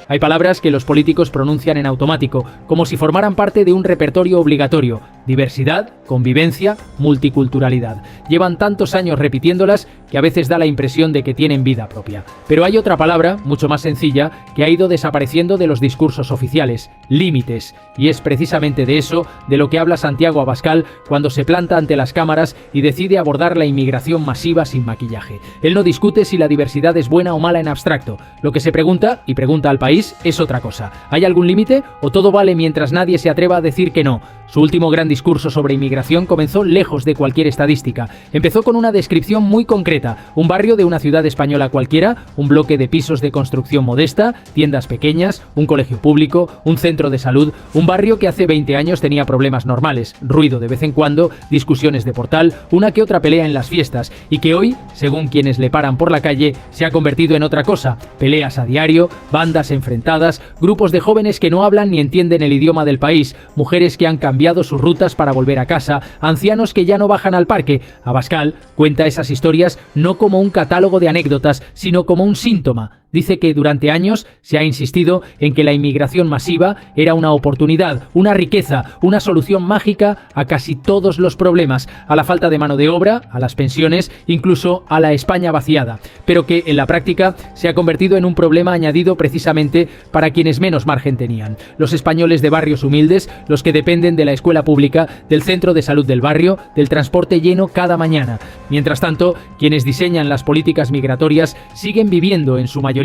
Hay palabras que los políticos pronuncian en automático, como si formaran parte de un repertorio obligatorio: diversidad, convivencia, multiculturalidad. Llevan tantos años repitiéndolas que a veces da la impresión de que tienen vida propia. Pero hay otra palabra, mucho más sencilla, que ha ido desapareciendo de los discursos oficiales: límites. Y es precisamente de eso de lo que habla Santiago Abascal cuando se planta ante las cámaras y decide abordar la inmigración masiva sin maquillaje. Él no discute si la diversidad es buena o mala en abstracto. Lo que se pregunta, y pregunta al país, es otra cosa. ¿Hay algún límite o todo vale mientras nadie se atreva a decir que no? Su último gran discurso sobre inmigración comenzó lejos de cualquier estadística. Empezó con una descripción muy concreta: un barrio de una ciudad española cualquiera, un bloque de pisos de construcción modesta, tiendas pequeñas, un colegio público, un centro de salud, un barrio que hace 20 años tenía problemas normales, ruido de vez en cuando, discusiones de portal, una que otra pelea en las fiestas, y que hoy, según quienes le paran por la calle, se ha convertido en otra cosa: peleas a diario, bandas enfrentadas, grupos de jóvenes que no hablan ni entienden el idioma del país, mujeres que han cambiado sus rutas para volver a casa, ancianos que ya no bajan al parque. Abascal cuenta esas historias no como un catálogo de anécdotas, sino como un síntoma. Dice que durante años se ha insistido en que la inmigración masiva era una oportunidad, una riqueza, una solución mágica a casi todos los problemas, a la falta de mano de obra, a las pensiones, incluso a la España vaciada, pero que en la práctica se ha convertido en un problema añadido precisamente para quienes menos margen tenían: los españoles de barrios humildes, los que dependen de la escuela pública, del centro de salud del barrio, del transporte lleno cada mañana. Mientras tanto, quienes diseñan las políticas migratorias siguen viviendo en su mayoría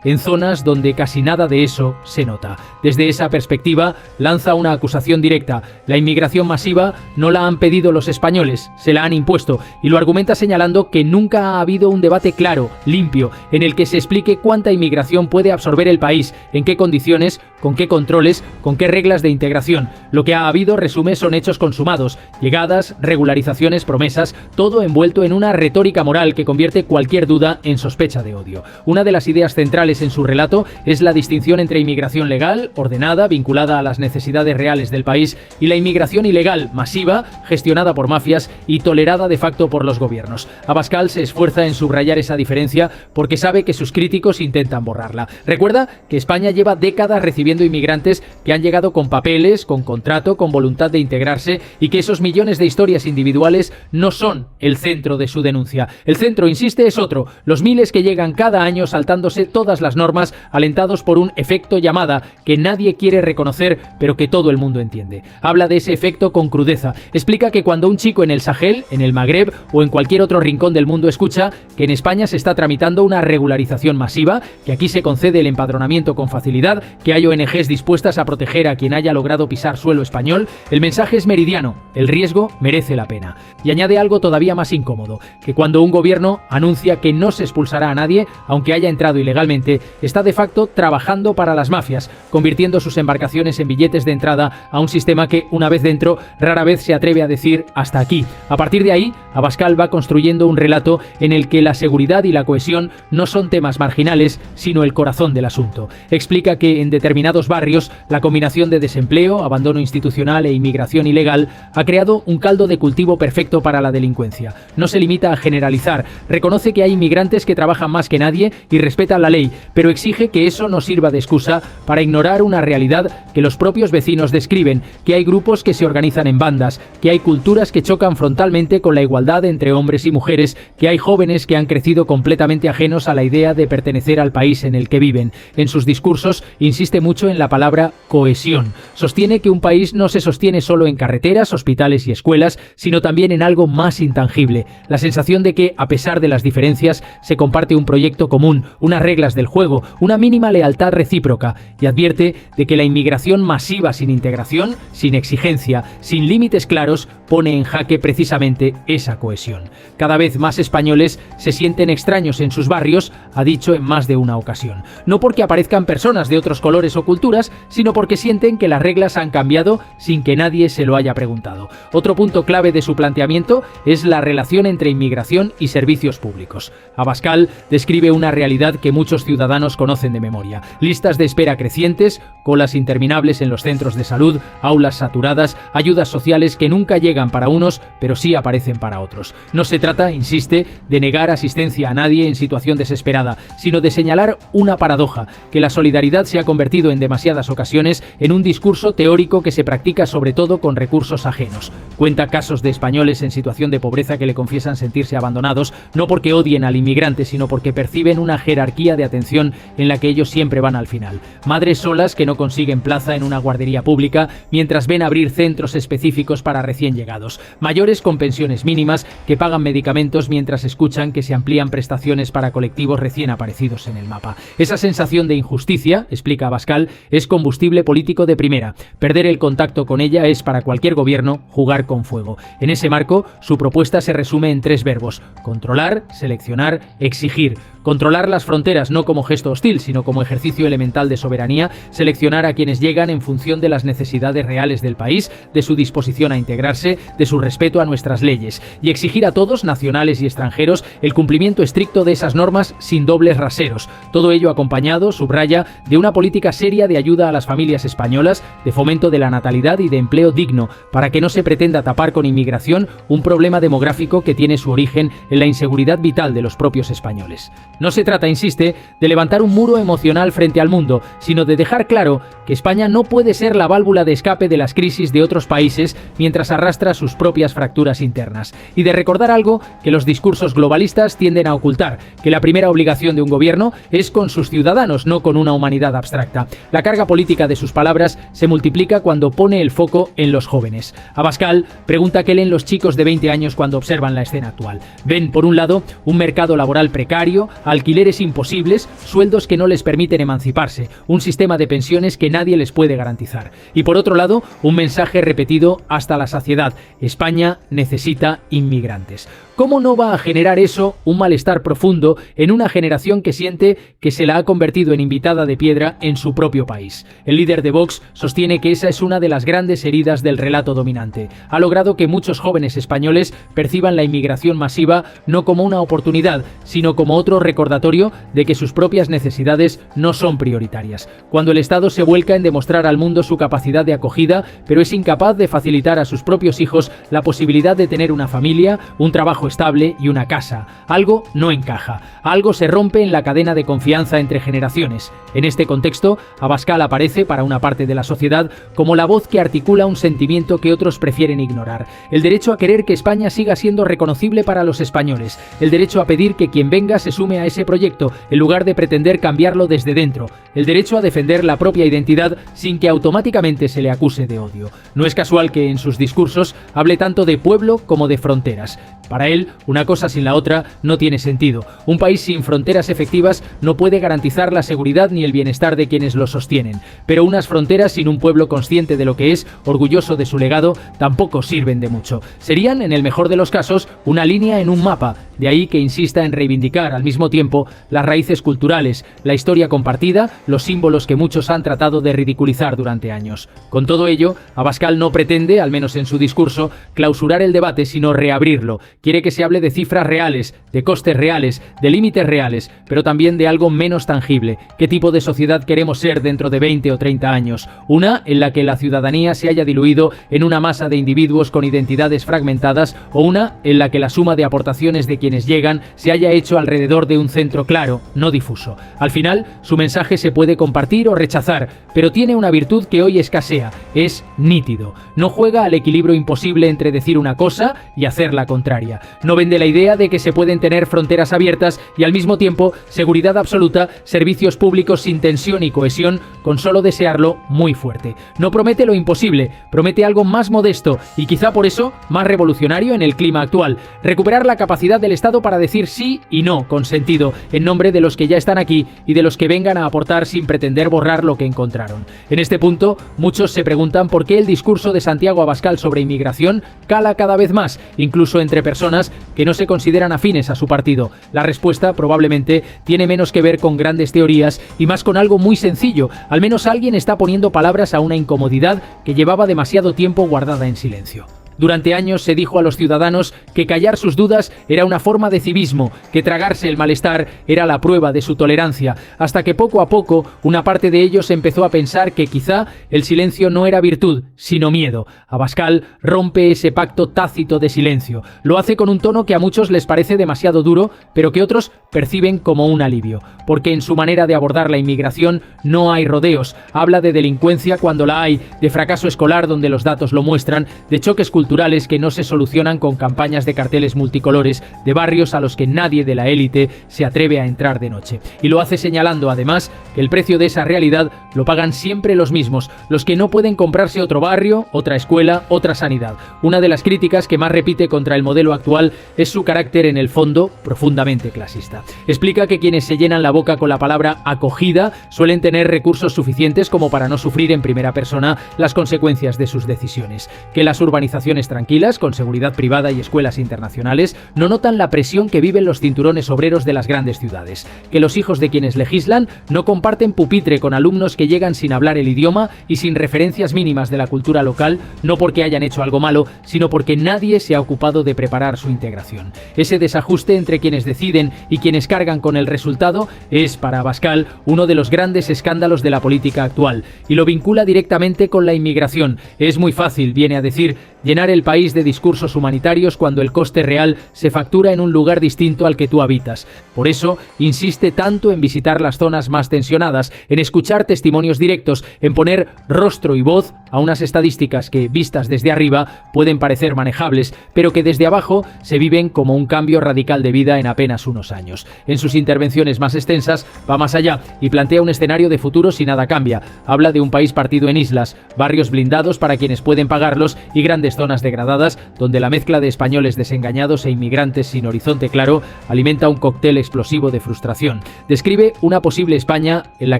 en zonas donde casi nada de eso se nota. Desde esa perspectiva, lanza una acusación directa: la inmigración masiva no la han pedido los españoles, se la han impuesto, y lo argumenta señalando que nunca ha habido un debate claro, limpio, en el que se explique cuánta inmigración puede absorber el país, en qué condiciones, con qué controles, con qué reglas de integración. Lo que ha habido, resume, son hechos consumados: llegadas, regularizaciones, promesas, todo envuelto en una retórica moral que convierte cualquier duda en sospecha de odio. Una de las ideas centrales en su relato es la distinción entre inmigración legal, ordenada, vinculada a las necesidades reales del país, y la inmigración ilegal, masiva, gestionada por mafias y tolerada de facto por los gobiernos. Abascal se esfuerza en subrayar esa diferencia porque sabe que sus críticos intentan borrarla. Recuerda que España lleva décadas recibiendo inmigrantes que han llegado con papeles, con contrato, con voluntad de integrarse, y que esos millones de historias individuales no son el centro de su denuncia. El centro, insiste, es otro: los miles que llegan cada año saltándose todas las normas, alentados por un efecto llamada que nadie quiere reconocer, pero que todo el mundo entiende. Habla de ese efecto con crudeza. Explica que cuando un chico en el Sahel, en el Magreb o en cualquier otro rincón del mundo escucha que en España se está tramitando una regularización masiva, que aquí se concede el empadronamiento con facilidad, que hay ONGs dispuestas a proteger a quien haya logrado pisar suelo español, el mensaje es meridiano: el riesgo merece la pena. Y añade algo todavía más incómodo: que cuando un gobierno anuncia que no se expulsará a nadie, aunque haya entrado ilegalmente, está de facto trabajando para las mafias, convirtiendo sus embarcaciones en billetes de entrada a un sistema que, una vez dentro, rara vez se atreve a decir hasta aquí. A partir de ahí, Abascal va construyendo un relato en el que la seguridad y la cohesión no son temas marginales, sino el corazón del asunto. Explica que en determinados barrios la combinación de desempleo, abandono institucional e inmigración ilegal ha creado un caldo de cultivo perfecto para la delincuencia. No se limita a generalizar, reconoce que hay inmigrantes que trabajan más que nadie y respetan la ley, pero exige que eso no sirva de excusa para ignorar una realidad que los propios vecinos describen: que hay grupos que se organizan en bandas, que hay culturas que chocan frontalmente con la igualdad entre hombres y mujeres, que hay jóvenes que han crecido completamente ajenos a la idea de pertenecer al país en el que viven. En sus discursos insiste mucho en la palabra cohesión. Sostiene que un país no se sostiene solo en carreteras, hospitales y escuelas, sino también en algo más intangible: la sensación de que, a pesar de las diferencias, se comparte un proyecto común, unas reglas del juego, una mínima lealtad recíproca, y advierte de que la inmigración masiva sin integración, sin exigencia, sin límites claros, pone en jaque precisamente esa cohesión. Cada vez más españoles se sienten extraños en sus barrios, ha dicho en más de una ocasión. No porque aparezcan personas de otros colores o o culturas, sino porque sienten que las reglas han cambiado sin que nadie se lo haya preguntado. Otro punto clave de su planteamiento es la relación entre inmigración y servicios públicos. Abascal describe una realidad que muchos ciudadanos conocen de memoria: listas de espera crecientes, colas interminables en los centros de salud, aulas saturadas, ayudas sociales que nunca llegan para unos, pero sí aparecen para otros. No se trata, insiste, de negar asistencia a nadie en situación desesperada, sino de señalar una paradoja: que la solidaridad se ha convertido en demasiadas ocasiones en un discurso teórico que se practica sobre todo con recursos ajenos. Cuenta casos de españoles en situación de pobreza que le confiesan sentirse abandonados, no porque odien al inmigrante, sino porque perciben una jerarquía de atención en la que ellos siempre van al final. Madres solas que no consiguen plaza en una guardería pública mientras ven abrir centros específicos para recién llegados. Mayores con pensiones mínimas que pagan medicamentos mientras escuchan que se amplían prestaciones para colectivos recién aparecidos en el mapa. Esa sensación de injusticia, explica Abascal, es combustible político de primera. Perder el contacto con ella es para cualquier gobierno jugar con fuego. En ese marco, su propuesta se resume en 3 verbos: controlar, seleccionar, exigir. Controlar las fronteras no como gesto hostil, sino como ejercicio elemental de soberanía, seleccionar a quienes llegan en función de las necesidades reales del país, de su disposición a integrarse, de su respeto a nuestras leyes, y exigir a todos, nacionales y extranjeros, el cumplimiento estricto de esas normas sin dobles raseros. Todo ello acompañado, subraya, de una política seria de ayuda a las familias españolas, de fomento de la natalidad y de empleo digno, para que no se pretenda tapar con inmigración un problema demográfico que tiene su origen en la inseguridad vital de los propios españoles. No se trata, insiste, de levantar un muro emocional frente al mundo, sino de dejar claro que España no puede ser la válvula de escape de las crisis de otros países mientras arrastra sus propias fracturas internas. Y de recordar algo que los discursos globalistas tienden a ocultar: que la primera obligación de un gobierno es con sus ciudadanos, no con una humanidad abstracta. La carga política de sus palabras se multiplica cuando pone el foco en los jóvenes. Abascal pregunta qué leen los chicos de 20 años cuando observan la escena actual. Ven, por un lado, un mercado laboral precario, alquileres imposibles, sueldos que no les permiten emanciparse, un sistema de pensiones que nadie les puede garantizar. Y por otro lado, un mensaje repetido hasta la saciedad: España necesita inmigrantes. ¿Cómo no va a generar eso un malestar profundo en una generación que siente que se la ha convertido en invitada de piedra en su propio país? El líder de Vox sostiene que esa es una de las grandes heridas del relato dominante. Ha logrado que muchos jóvenes españoles perciban la inmigración masiva no como una oportunidad, sino como otro recordatorio de que sus propias necesidades no son prioritarias. Cuando el Estado se vuelca en demostrar al mundo su capacidad de acogida, pero es incapaz de facilitar a sus propios hijos la posibilidad de tener una familia, un trabajo estable y una casa, algo no encaja, algo se rompe en la cadena de confianza entre generaciones. En este contexto, Abascal aparece para una parte de la sociedad como la voz que articula un sentimiento que otros prefieren ignorar: el derecho a querer que España siga siendo reconocible para los españoles, el derecho a pedir que quien venga se sume a ese proyecto en lugar de pretender cambiarlo desde dentro, el derecho a defender la propia identidad sin que automáticamente se le acuse de odio. No es casual que en sus discursos hable tanto de pueblo como de fronteras. Para él, una cosa sin la otra no tiene sentido. Un país sin fronteras efectivas no puede garantizar la seguridad ni el bienestar de quienes lo sostienen. Pero unas fronteras sin un pueblo consciente de lo que es, orgulloso de su legado, tampoco sirven de mucho. Serían, en el mejor de los casos, una línea en un mapa. De ahí que insista en reivindicar al mismo tiempo las raíces culturales, la historia compartida, los símbolos que muchos han tratado de ridiculizar durante años. Con todo ello, Abascal no pretende, al menos en su discurso, clausurar el debate, sino reabrirlo. Quiere que se hable de cifras reales, de costes reales, de límites reales, pero también de algo menos tangible. ¿Qué tipo de sociedad queremos ser dentro de 20 o 30 años? Una en la que la ciudadanía se haya diluido en una masa de individuos con identidades fragmentadas, o una en la que la suma de aportaciones de quienes llegan se haya hecho alrededor de un centro claro, no difuso. Al final, su mensaje se puede compartir o rechazar, pero tiene una virtud que hoy escasea: es nítido. No juega al equilibrio imposible entre decir una cosa y hacer la contraria. No vende la idea de que se pueden tener fronteras abiertas y al mismo tiempo seguridad absoluta, servicios públicos sin tensión y cohesión, con solo desearlo muy fuerte. No promete lo imposible, promete algo más modesto y quizá por eso más revolucionario en el clima actual: recuperar la capacidad del Estado para decir sí y no con sentido, en nombre de los que ya están aquí y de los que vengan a aportar sin pretender borrar lo que encontraron. En este punto, muchos se preguntan por qué el discurso de Santiago Abascal sobre inmigración cala cada vez más, incluso entre personas que no se consideran afines a su partido. La respuesta probablemente tiene menos que ver con grandes teorías y más con algo muy sencillo. Al menos alguien está poniendo palabras a una incomodidad que llevaba demasiado tiempo guardada en silencio. Durante años se dijo a los ciudadanos que callar sus dudas era una forma de civismo, que tragarse el malestar era la prueba de su tolerancia, hasta que poco a poco una parte de ellos empezó a pensar que quizá el silencio no era virtud, sino miedo. Abascal rompe ese pacto tácito de silencio. Lo hace con un tono que a muchos les parece demasiado duro, pero que otros perciben como un alivio, porque en su manera de abordar la inmigración no hay rodeos. Habla de delincuencia cuando la hay, de fracaso escolar donde los datos lo muestran, de choques culturales que no se solucionan con campañas de carteles multicolores, de barrios a los que nadie de la élite se atreve a entrar de noche. Y lo hace señalando además que el precio de esa realidad lo pagan siempre los mismos, los que no pueden comprarse otro barrio, otra escuela, otra sanidad. Una de las críticas que más repite contra el modelo actual es su carácter en el fondo profundamente clasista. Explica que quienes se llenan la boca con la palabra acogida suelen tener recursos suficientes como para no sufrir en primera persona las consecuencias de sus decisiones, que las urbanizaciones tranquilas, con seguridad privada y escuelas internacionales, no notan la presión que viven los cinturones obreros de las grandes ciudades, que los hijos de quienes legislan no comparten pupitre con alumnos que llegan sin hablar el idioma y sin referencias mínimas de la cultura local, no porque hayan hecho algo malo, sino porque nadie se ha ocupado de preparar su integración. Ese desajuste entre quienes deciden y quienes cargan con el resultado es, para Abascal, uno de los grandes escándalos de la política actual, y lo vincula directamente con la inmigración. Es muy fácil, viene a decir, llenar el país de discursos humanitarios cuando el coste real se factura en un lugar distinto al que tú habitas. Por eso, insiste tanto en visitar las zonas más tensionadas, en escuchar testimonios directos, en poner rostro y voz a unas estadísticas que, vistas desde arriba, pueden parecer manejables, pero que desde abajo se viven como un cambio radical de vida en apenas unos años. En sus intervenciones más extensas, va más allá y plantea un escenario de futuro si nada cambia. Habla de un país partido en islas, barrios blindados para quienes pueden pagarlos y grandes zonas degradadas donde la mezcla de españoles desengañados e inmigrantes sin horizonte claro alimenta un cóctel explosivo de frustración. Describe una posible España en la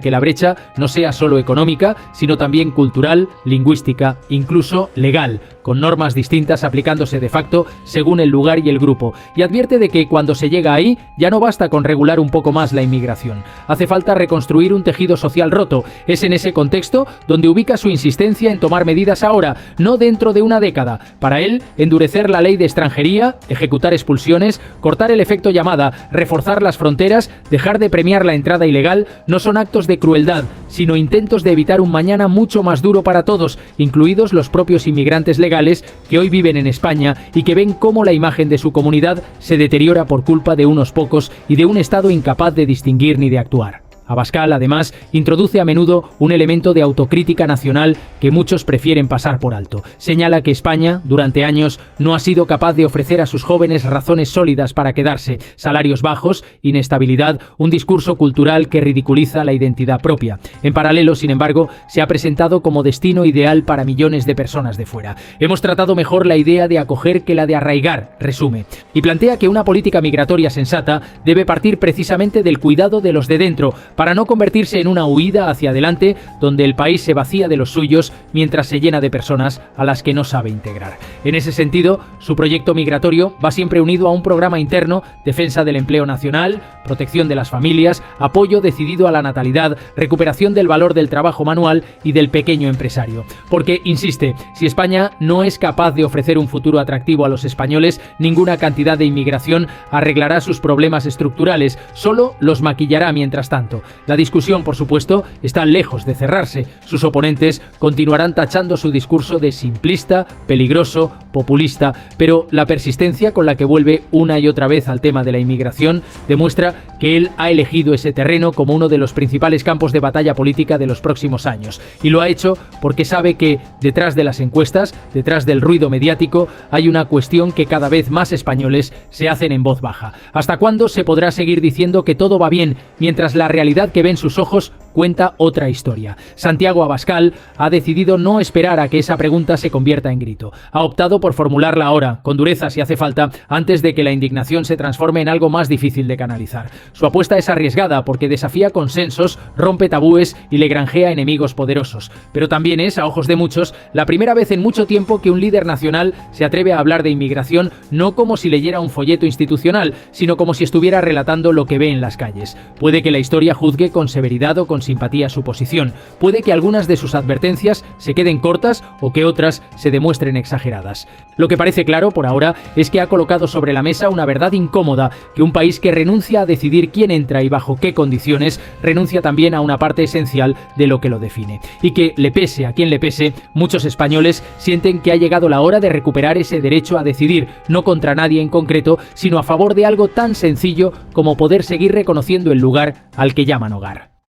que la brecha no sea solo económica, sino también cultural, lingüística, incluso legal, con normas distintas aplicándose de facto según el lugar y el grupo, y advierte de que cuando se llega ahí ya no basta con regular un poco más la inmigración. Hace falta reconstruir un tejido social roto. Es en ese contexto donde ubica su insistencia en tomar medidas ahora, no dentro de una década. Para él, endurecer la ley de extranjería, ejecutar expulsiones, cortar el efecto llamada, reforzar las fronteras, dejar de premiar la entrada ilegal, no son actos de crueldad, sino intentos de evitar un mañana mucho más duro para todos, incluidos los propios inmigrantes legales que hoy viven en España y que ven cómo la imagen de su comunidad se deteriora por culpa de unos pocos y de un Estado incapaz de distinguir ni de actuar. Abascal, además, introduce a menudo un elemento de autocrítica nacional que muchos prefieren pasar por alto. Señala que España, durante años, no ha sido capaz de ofrecer a sus jóvenes razones sólidas para quedarse, salarios bajos, inestabilidad, un discurso cultural que ridiculiza la identidad propia. En paralelo, sin embargo, se ha presentado como destino ideal para millones de personas de fuera. Hemos tratado mejor la idea de acoger que la de arraigar, resume, y plantea que una política migratoria sensata debe partir precisamente del cuidado de los de dentro, para no convertirse en una huida hacia adelante donde el país se vacía de los suyos mientras se llena de personas a las que no sabe integrar. En ese sentido, su proyecto migratorio va siempre unido a un programa interno, defensa del empleo nacional, protección de las familias, apoyo decidido a la natalidad, recuperación del valor del trabajo manual y del pequeño empresario. Porque, insiste, si España no es capaz de ofrecer un futuro atractivo a los españoles, ninguna cantidad de inmigración arreglará sus problemas estructurales, solo los maquillará mientras tanto. La discusión, por supuesto, está lejos de cerrarse. Sus oponentes continuarán tachando su discurso de simplista, peligroso, populista, pero la persistencia con la que vuelve una y otra vez al tema de la inmigración demuestra que él ha elegido ese terreno como uno de los principales campos de batalla política de los próximos años. Y lo ha hecho porque sabe que detrás de las encuestas, detrás del ruido mediático, hay una cuestión que cada vez más españoles se hacen en voz baja. ¿Hasta cuándo se podrá seguir diciendo que todo va bien mientras la realidad que ven sus ojos cuenta otra historia. Santiago Abascal ha decidido no esperar a que esa pregunta se convierta en grito. Ha optado por formularla ahora, con dureza si hace falta, antes de que la indignación se transforme en algo más difícil de canalizar. Su apuesta es arriesgada porque desafía consensos, rompe tabúes y le granjea enemigos poderosos. Pero también es, a ojos de muchos, la primera vez en mucho tiempo que un líder nacional se atreve a hablar de inmigración no como si leyera un folleto institucional, sino como si estuviera relatando lo que ve en las calles. Puede que la historia juzgue con severidad o con simpatía su posición. Puede que algunas de sus advertencias se queden cortas o que otras se demuestren exageradas. Lo que parece claro por ahora es que ha colocado sobre la mesa una verdad incómoda, que un país que renuncia a decidir quién entra y bajo qué condiciones, renuncia también a una parte esencial de lo que lo define. Y que, le pese a quien le pese, muchos españoles sienten que ha llegado la hora de recuperar ese derecho a decidir, no contra nadie en concreto, sino a favor de algo tan sencillo como poder seguir reconociendo el lugar al que llaman hogar.